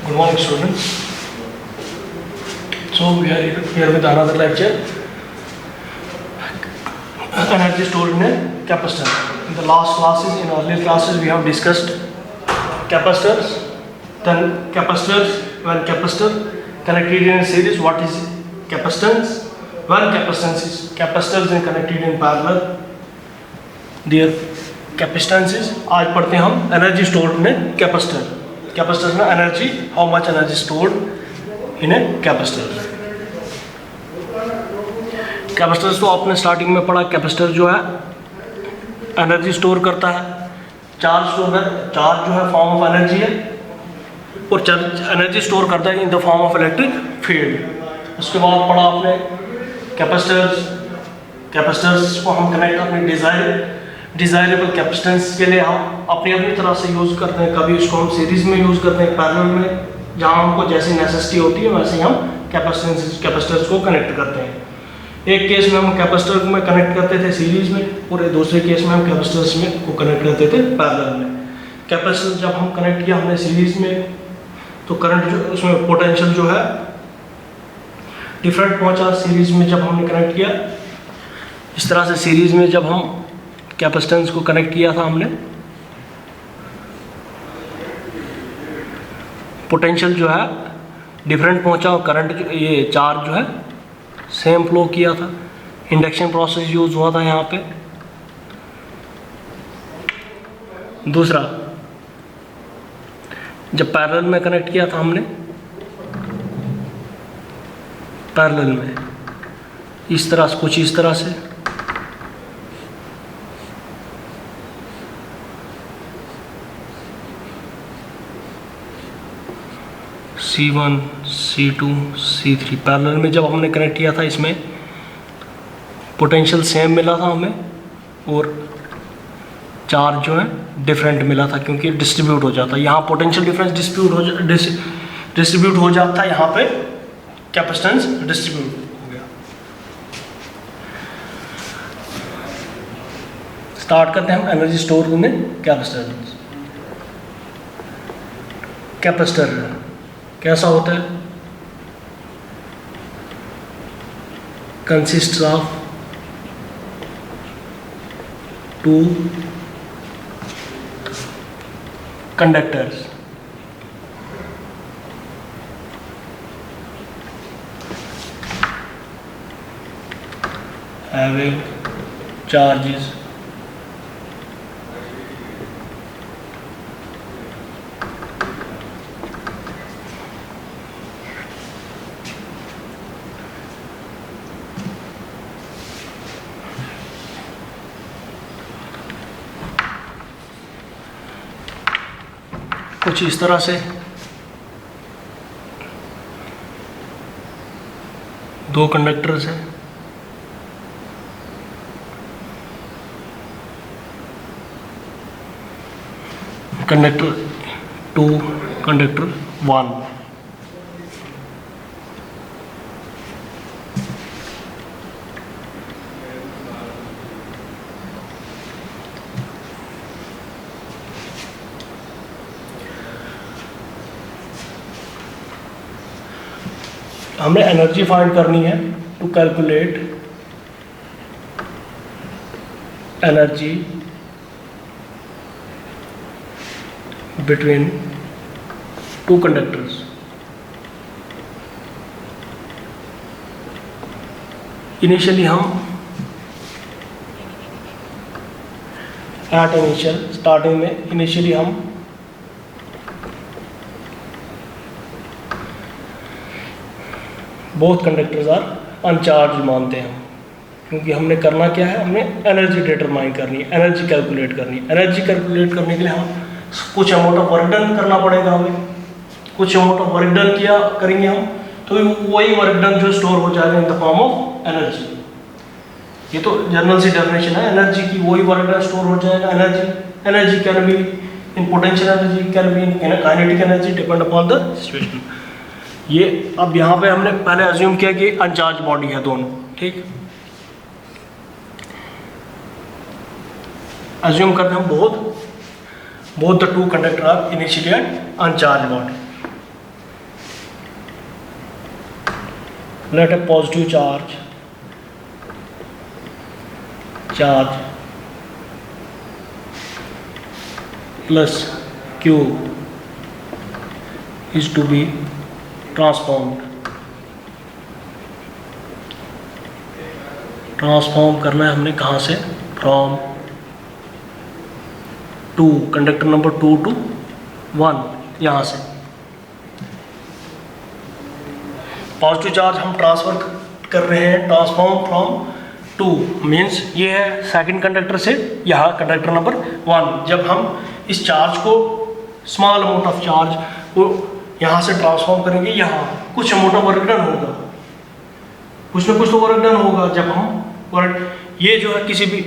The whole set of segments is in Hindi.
Good morning, students. So we are here with another lecture. Energy stored in a capacitor. In the last classes, in earlier classes, we have discussed capacitors. Then capacitors, when capacitor connected in a series, what is capacitance? When capacitors are connected in parallel, their capacitance is. आज पढ़ते हैं हम energy stored in a capacitor. Capacitor में energy, how much energy stored in a capacitor. Capacitor तो आपने स्टार्टिंग में पढ़ा. कैपेसिटर जो है एनर्जी स्टोर करता है, चार्ज स्टोर है. चार्ज जो है फॉर्म ऑफ एनर्जी है और एनर्जी स्टोर करता है इन the form of electric field. उसके बाद पढ़ा आपने कैपेसिटर्स को हम कनेक्ट अपने डिज़ायरेबल कैपेसिटेंस के लिए हम अपनी तरह से यूज़ करते हैं. कभी उसको हम सीरीज़ में यूज़ करते हैं, पैरेलल में, जहाँ हमको जैसी नेसेसिटी होती है वैसे ही हम कैपेसिटर्स को कनेक्ट करते हैं. एक केस में हम कैपेसिटर में कनेक्ट करते थे सीरीज में, और दूसरे केस में हम कैपेसिटर्स में को कनेक्ट करते थे पैरेलल में. कैपेसिटर जब हम कनेक्ट किया हमने सीरीज में, तो करंट जो उसमें पोटेंशियल जो है डिफरेंट पहुंचा. सीरीज में जब हमने कनेक्ट किया इस तरह से, सीरीज में जब हम कैपेसिटेंस को कनेक्ट किया था हमने, पोटेंशियल जो है डिफरेंट पहुंचा और करंट जो ये चार्ज जो है सेम फ्लो किया था. इंडक्शन प्रोसेस यूज हुआ था यहाँ पे. दूसरा, जब पैरेलल में कनेक्ट किया था हमने, पैरेलल में इस तरह से, कुछ इस तरह से, C1 C2 C3 पैरेलल में जब हमने कनेक्ट किया था, इसमें पोटेंशियल सेम मिला था हमें और चार्ज जो है डिफरेंट मिला था, क्योंकि डिस्ट्रीब्यूट हो जाता. यहाँ पोटेंशियल डिफरेंस डिस्ट्रीब्यूट हो जाता, यहाँ पे कैपेसिटेंस डिस्ट्रीब्यूट हो गया. स्टार्ट करते हैं हम एनर्जी स्टोर करने कैपेसिटर. कैपेसिटर कैसा होता है? Consist of two conductors having charges कुछ इस तरह से. दो कंडक्टर्स हैं, कंडक्टर 2, कंडक्टर 1. हमने एनर्जी फाइंड करनी है. To calculate energy between two conductors. Initially हम स्टार्टिंग में इनिशियली हम बोथ कंडक्टर्स आर अनचार्ज मानते हैं, क्योंकि हमने करना क्या है, हमने एनर्जी डिटरमाइन करनी है, एनर्जी कैलकुलेट करनी है. एनर्जी कैलकुलेट करने के लिए हम कुछ अमाउंट ऑफ वर्क डन करना पड़ेगा. हमें कुछ अमाउंट ऑफ वर्क डन किया करेंगे हम, तो वही वर्क डन जो स्टोर हो जाएगा in the form of energy. ये तो जनरल सी डेफिनेशन है एनर्जी की. वही वर्क डन स्टोर हो जाएगा energy can be in potential energy, can be in kinetic energy, depend upon the situation. ये अब यहाँ पे हमने पहले अज्यूम किया कि अनचार्ज बॉडी है दोनों. ठीक, assume करते हैं both the two conductor are initially at uncharged body. let a positive charge plus q is to be transformed. Transform करना है हमने कहाँ से, फ्रॉम 2 कंडक्टर नंबर 2 to 1, यहाँ से पॉजिटिव चार्ज हम ट्रांसफर कर रहे हैं, ट्रांसफॉर्म फ्रॉम 2 मीन्स ये है सेकंड कंडक्टर से यहाँ कंडक्टर नंबर 1। जब हम इस चार्ज को, स्मॉल अमाउंट ऑफ चार्ज को यहाँ से ट्रांसफॉर्म करेंगे, यहाँ कुछ अमाउंट ऑफ वर्क डन होगा, कुछ ना कुछ तो वर्क डन होगा। जब हम वर्क, ये जो है किसी भी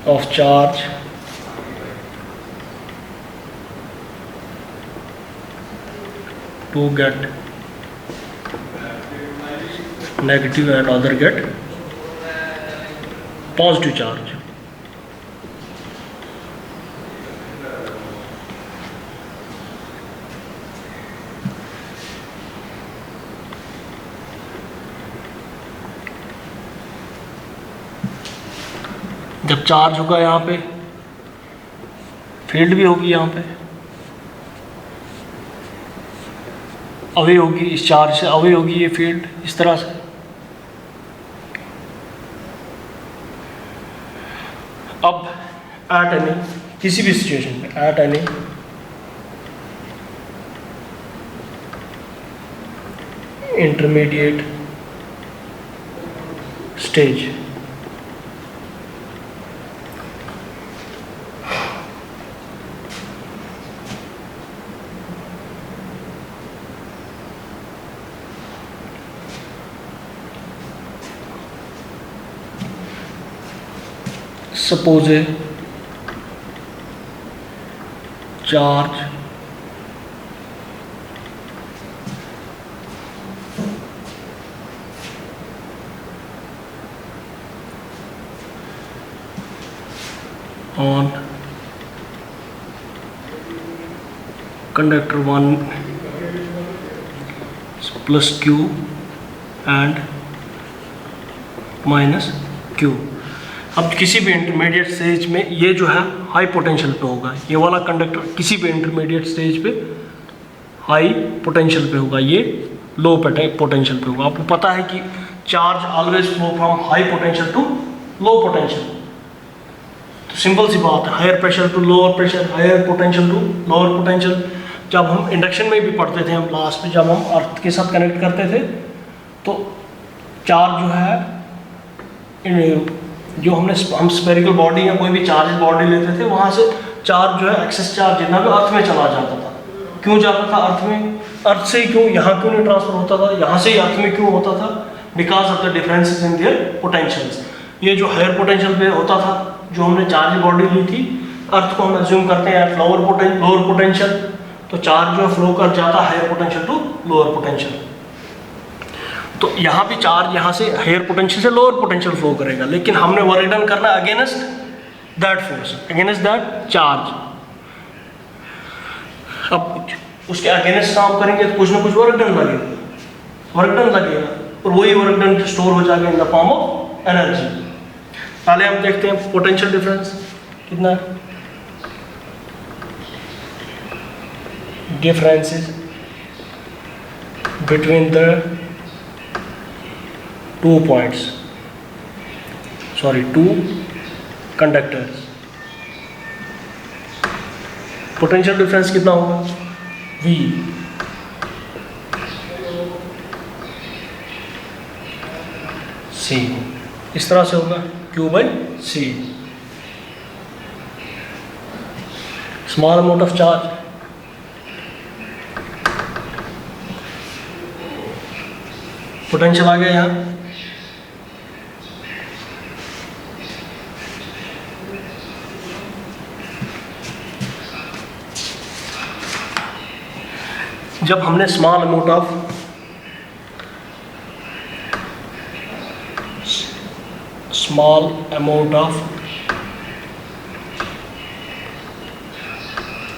of charge to get negative and other get positive charge. जब चार्ज होगा यहाँ पे, फील्ड भी होगी यहाँ पे, अवे होगी, इस चार्ज से अवे होगी ये फील्ड इस तरह से। अब एट एनी, किसी भी सिचुएशन में at any intermediate stage suppose a charge on conductor 1 plus q and minus q। अब किसी भी इंटरमीडिएट स्टेज में ये जो है हाई पोटेंशियल पे होगा, ये वाला कंडक्टर किसी भी इंटरमीडिएट स्टेज पे हाई पोटेंशियल पे होगा, ये लो पोटेंशियल पे होगा। आपको पता है कि charge always flow from high potential to low potential, तो सिंपल सी बात है, higher pressure to lower pressure, higher potential to lower potential. जब हम इंडक्शन में भी पढ़ते थे, हम लास्ट में जब हम अर्थ के साथ कनेक्ट करते थे तो चार्ज जो है, जो हम स्फेरिकल बॉडी या कोई भी चार्ज बॉडी लेते थे, वहाँ से चार्ज जो है एक्सेस चार्ज जितना भी अर्थ में चला जाता था। क्यों जाता था अर्थ में, अर्थ से ही क्यों, यहाँ क्यों नहीं ट्रांसफर होता था, यहाँ से ही अर्थ में क्यों होता था, because of the differences in their potentials. ये जो हायर पोटेंशियल पे होता था, जो हमने चार्ज बॉडी ली थी, अर्थ को हम एज्यूम करते हैं एट लोअर पोटेंशियल, तो चार्ज जो फ्लो कर जाता है higher potential to lower potential. तो यहाँ भी चार्ज यहाँ से हायर पोटेंशियल से लोअर पोटेंशियल फ्लो करेगा, लेकिन हमने वर्क डन करना against that force, against that charge. अब उसके अगेंस्ट काम करेंगे तो कुछ ना कुछ वर्क डन लगेगा, और वही वर्क डन स्टोर हो जाएगा in the form of energy. पहले हम देखते हैं पोटेंशियल डिफरेंस कितना है। Differences between the two conductors। Potential difference कितना होगा, V C, इस तरह से होगा Q/C। Small amount of charge, potential आ गया यहाँ, जब हमने small amount of small amount of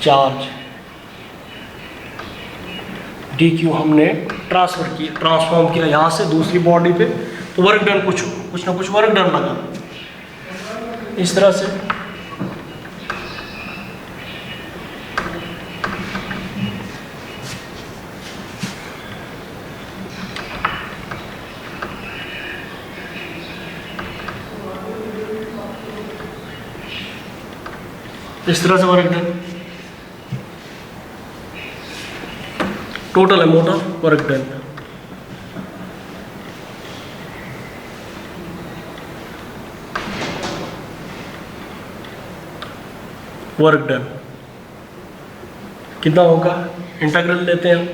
charge D Q हमने ट्रांसफॉर्म किया यहाँ से दूसरी बॉडी पे, तो वर्क डन कुछ ना कुछ वर्क डन लगा। इस तरह से work done, total amount of work done. Work done कितना होगा, इंटीग्रल लेते हैं हम,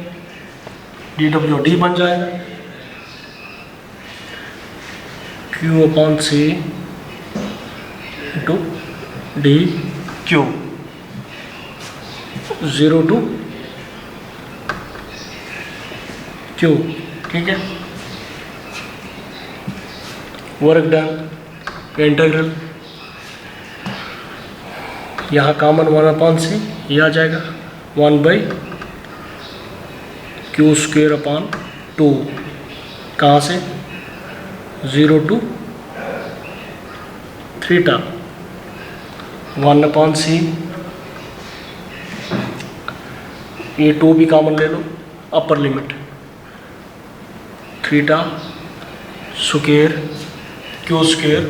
डी डब्ल्यू डी बन जाएगा Q upon C into D Q, 0 to Q, ठीक है। वर्क डन इंटीग्रल यहाँ कॉमन 1/c ये आ जाएगा 1/q²/2, कहाँ से 0 to थीटा 1/c, ये 2 भी कॉमन ले लो, upper limit theta square Q square,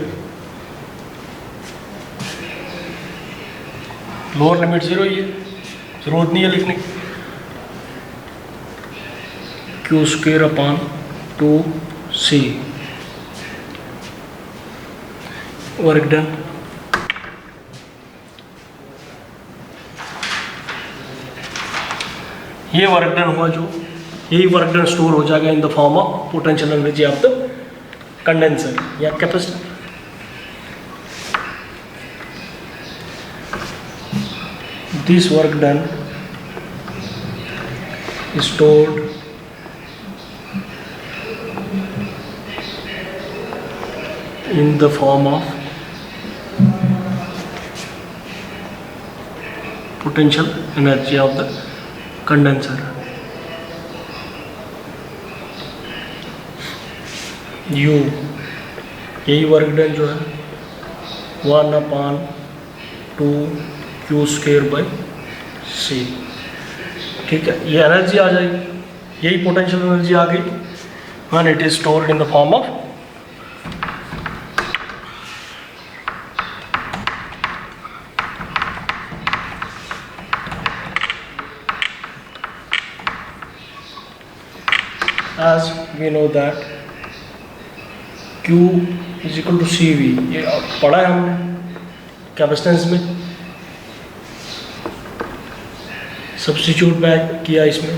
lower limit 0 ही है, जरूरत नहीं है लिखने की, q²/2c। वर्क डन ये वर्क डन हुआ, जो यही वर्क डन स्टोर हो जाएगा in the form of potential energy of the condenser या capacitor. This work done stored in the form of potential energy of the condenser। U यही वर्क डन जो है 1/2q²/c, ठीक है। ये एनर्जी आ जाएगी, यही पोटेंशियल एनर्जी आ गई when it is stored in the form of as we know that Q is equal to CV, ये पढ़ा है हमने कैपेसिटेंस में, सब्स्टिट्यूट बैक किया इसमें,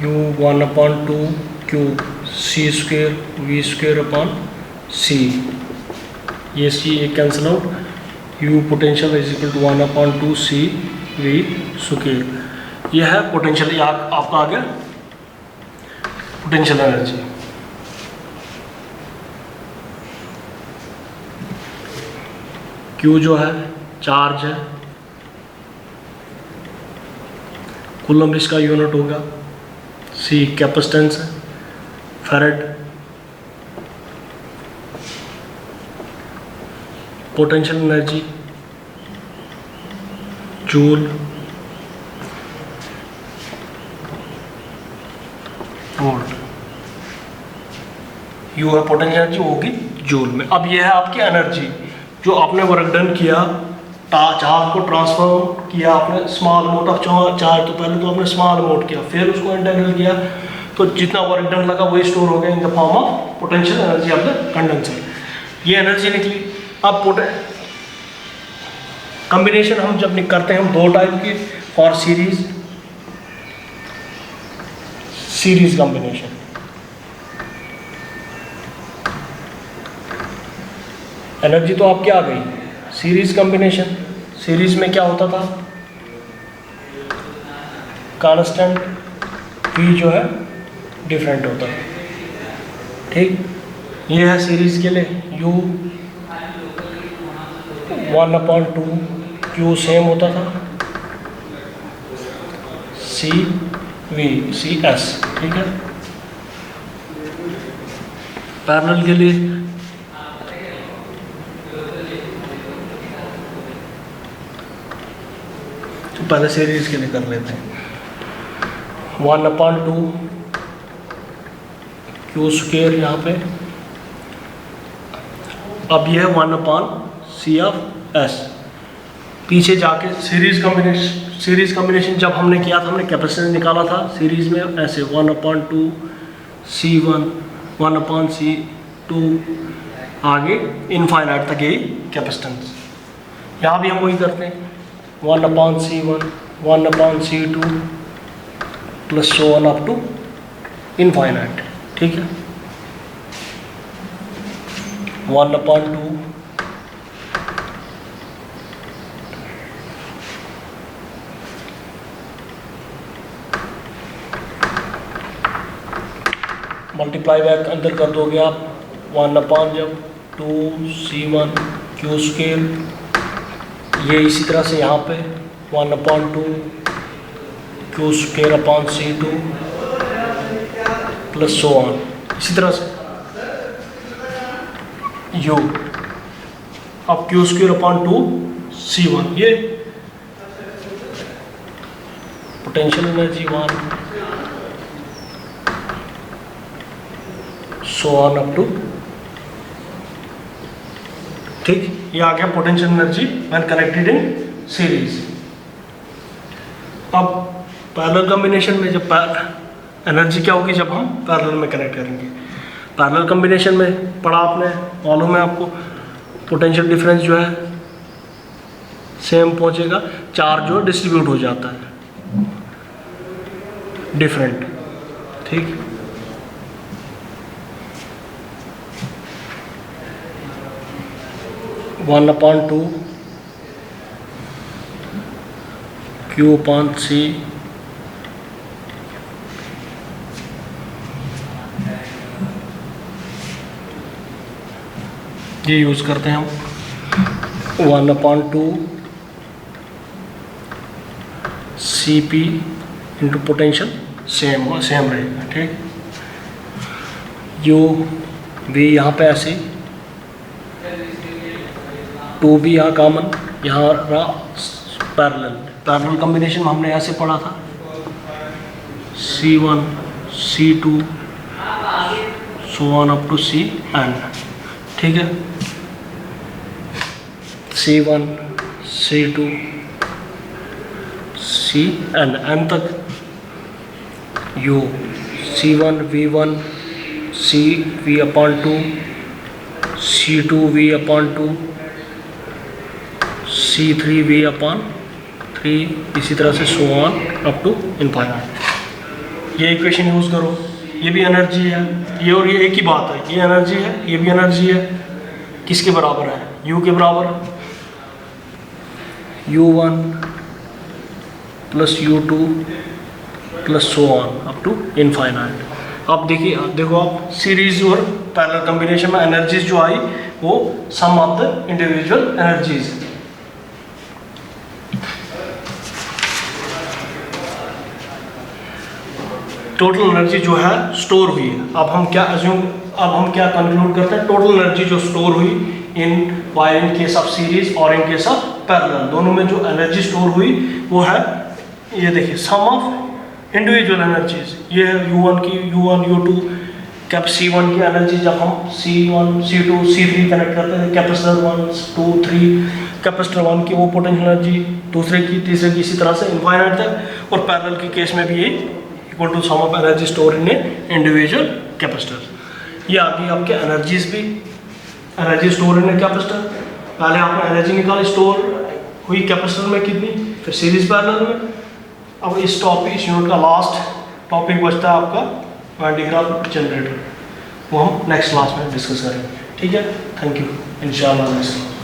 U 1/2Q C²V²/C, ये C एक cancel out, U potential is equal to 1/2CV², ये है पोटेंशियल, ये आपका आ गया पोटेंशियल एनर्जी। Q जो है चार्ज है, कूलम इसका यूनिट होगा, C कैपेसिटेंस है, farad, potential energy joule, volt, you है पोटेंशियल एनर्जी होगी जूल में। अब ये है आपकी एनर्जी जो आपने वर्क डन किया, चार्ज को ट्रांसफॉर्म किया आपने, स्मॉल अमाउंट ऑफ चार्ज, तो पहले तो आपने स्मॉल अमाउंट किया, फिर उसको इंटीग्रल किया, तो जितना वर्क डन लगा वही स्टोर हो गया इन the form of potential energy of the condenser. ये एनर्जी निकली। अब कॉम्बिनेशन हम जब करते हैं हम दो टाइप की, फॉर सीरीज कॉम्बिनेशन। एनर्जी तो आपकी आ गई, सीरीज कॉम्बिनेशन, सीरीज में क्या होता था, कांस्टेंट, V जो है डिफरेंट होता है, ठीक। ये है सीरीज के लिए U 1/2 Q सेम होता था CS, ठीक है। पैरेलल के लिए तो पहले सीरीज के लिए कर लेते हैं 1/2 Q² यहाँ पे, अब यह है 1/CS। पीछे जाके सीरीज कम्बिनेशन जब हमने किया था, हमने कैपेसिटेंस निकाला था सीरीज में ऐसे 1/2 C1 1/C2 आगे इनफाइनाइट तक यही कैपेसिटेंस। यहाँ भी हम वही करते हैं 1/C1 1/C2 plus so on up to infinite, ठीक है। 1/2 मल्टीप्लाई बैक अंदर कर दोगे आप 1/2 C1 Q², ये इसी तरह से यहाँ पे 1/2 Q²/C2 प्लस so on, इसी तरह से U अब Q²/2 C1, ये potential energy 1 so on up to, ठीक। ये आ गया potential energy when connected in series. अब पैरेलल कॉम्बिनेशन में जब एनर्जी क्या होगी जब हम पैरेलल में कनेक्ट करेंगे। पैरेलल कॉम्बिनेशन में पढ़ा आपने, मालूम है आपको, पोटेंशियल डिफरेंस जो है सेम पहुंचेगा, चार्ज जो डिस्ट्रीब्यूट हो जाता है डिफरेंट, ठीक। वन अपॉन टू Q/C ये यूज करते हैं हम 1/2 CP इंटू पोटेंशियल सेम रहेगा, ठीक। U V यहाँ पे ऐसे 2 भी यहाँ कॉमन, यहाँ रहा पैरेलल कॉम्बिनेशन में हमने ऐसे पढ़ा था C1 C2 so on up to CN, ठीक है। C1 C2 CN N तक U C1 V1 CV/2 C2 V/2 C3 V/3, इसी तरह से so on up to infinite. ये इक्वेशन यूज करो, ये भी एनर्जी है, ये और ये एक ही बात है, ये एनर्जी है, ये भी एनर्जी है, किसके बराबर है, U के बराबर, U1 plus U2 plus so on up to infinite. अब देखो आप सीरीज और पैरेलल कॉम्बिनेशन में एनर्जीज जो आई वो sum of the individual energies. Total energy जो है स्टोर हुई है, अब हम क्या कंक्लूड करते हैं, टोटल एनर्जी जो स्टोर हुई इन केस ऑफ सीरीज और इन केस ऑफ पैरेलल, दोनों में जो एनर्जी स्टोर हुई वो है, ये देखिए सम ऑफ इंडिविजुअल एनर्जीज। ये है U1 U2 कैप C1 की एनर्जी जब हम C1 C2 C3 कनेक्ट करते हैं, कैपेसिटर 1 2 3 कैपेसिटर 1 की वो पोटेंशियल एनर्जी, दूसरे की तीसरे की, इसी तरह से इनफाइनाइट तक। और पैरेलल के केस में भी ये equal to sum of energy store in individual capacitor. ये आ गई आपके एनर्जीज भी, एनर्जी स्टोर इन कैपेसिटर। पहले आपने एनर्जी निकाली स्टोर हुई कैपेसिटर में कितनी, फिर सीरीज पैरेलल में। अब इस यूनिट का लास्ट टॉपिक बचता है आपका वैन डी ग्राफ जनरेटर, वो हम नेक्स्ट क्लास में डिस्कस करेंगे, ठीक है। थैंक यू, इंशाल्लाह नेक्स्ट क्लास।